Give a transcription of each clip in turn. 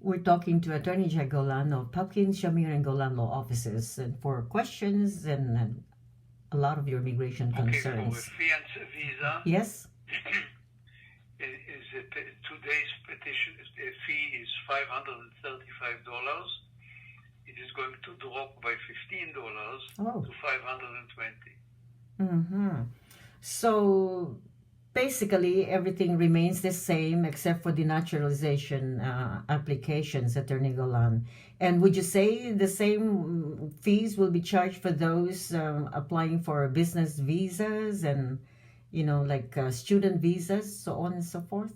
We're talking to Attorney Jack Golan of Pumpkin, Shamir, and Golan Law Offices, and for questions and a lot of your immigration concerns. For a fiancé visa, yes? Today's petition fee is $535. It is going to drop by $15 to $520. Mm-hmm. So basically everything remains the same except for the naturalization applications, Attorney Golan. And would you say the same fees will be charged for those applying for business visas and, you know, like student visas, so on and so forth?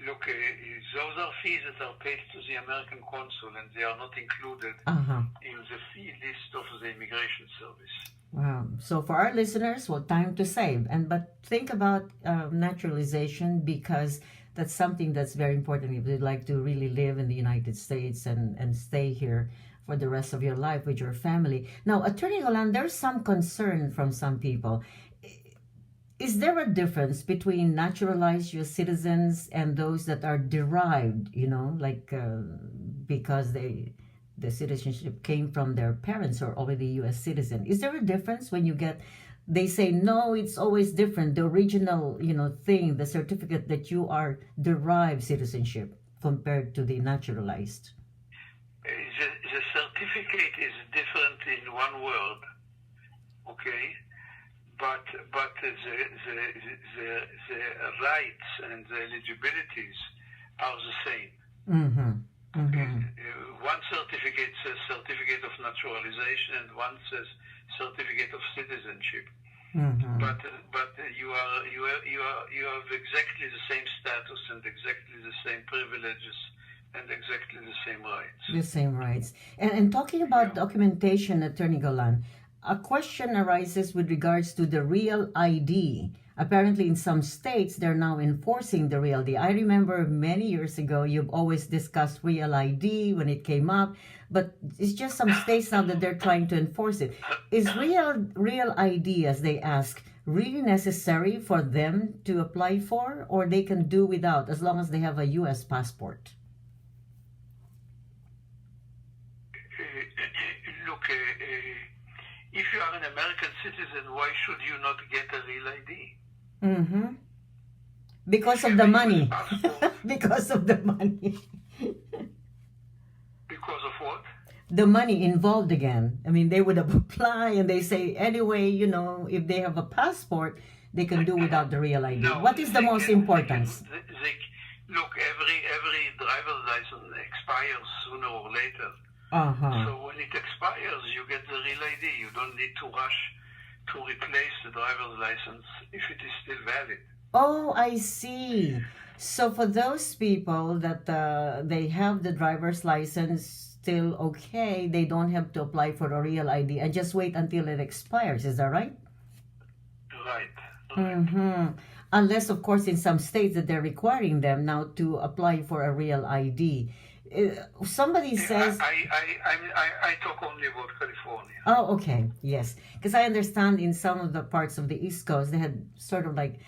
Look, those are fees that are paid to the American consul, and they are not included in the fee list of the Immigration Service. Wow. So for our listeners, well, time to save. But think about naturalization, because that's something that's very important if you'd like to really live in the United States and stay here for the rest of your life with your family. Now, Attorney Golan, there's some concern from some people. Is there a difference between naturalized U.S. citizens and those that are derived, you know, like because the citizenship came from their parents or already U.S. citizen? Is there a difference when you get, they say, no, it's always different, the original, you know, thing, the certificate that you are derived citizenship compared to the naturalized? The certificate is different in one word, okay? But the rights and the eligibilities are the same. Okay. One certificate says certificate of naturalization, and one says certificate of citizenship. But you have exactly the same status and exactly the same privileges and exactly the same rights. The same rights. And talking about documentation, Attorney Golan, a question arises with regards to the real ID. Apparently, in some states, they're now enforcing the real ID. I remember many years ago, you've always discussed real ID when it came up, but it's just some states now that they're trying to enforce it. Is real ID, as they ask, really necessary for them to apply for, or they can do without as long as they have a U.S. passport? Look, if you are an American citizen, why should you not get a real ID? Because of the money. Because of the money. Because of what? The money involved again. I mean, they would have applied and they say, anyway, you know, if they have a passport, they can do without the real ID. No, what is the most importance? Look, every driver's license expires sooner or later. So when it expires, you get the real ID. You don't need to rush to replace the driver's license if it is still valid. Oh, I see. So for those people that they have the driver's license still okay, they don't have to apply for a real ID and just wait until it expires. Is that right? Right. Unless, of course, in some states that they're requiring them now to apply for a real ID. Somebody says... I talk only about California. Oh, okay. Yes. Because I understand in some of the parts of the East Coast, they had sort of like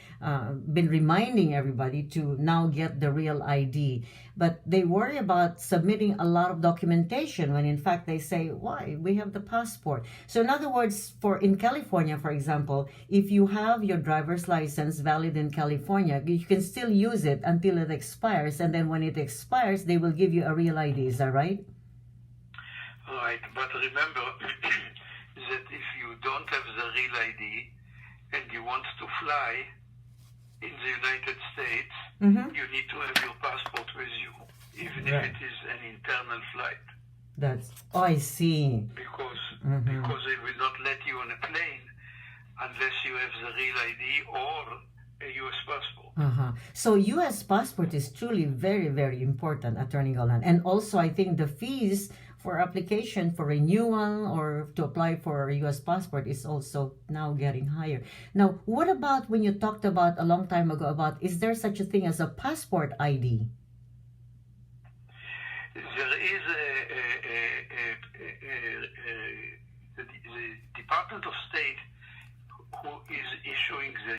been reminding everybody to now get the real ID. But they worry about submitting a lot of documentation when in fact they say, why? We have the passport. So in other words, in California, for example, if you have your driver's license valid in California, you can still use it until it expires. And then when it expires, they will give you a real ID. Is that right? Right, but remember that if you don't have the real ID and you want to fly in the United States, you need to have your passport with you, even if it is an internal flight. I see. Because they will not let you on a plane unless you have the real ID or a U.S. passport. So U.S. passport is truly very, very important, Attorney Golan. And also, I think the fees for application for renewal or to apply for a U.S. passport is also now getting higher. Now, what about when you talked about a long time ago about, is there such a thing as a passport ID? There is the Department of State who is issuing the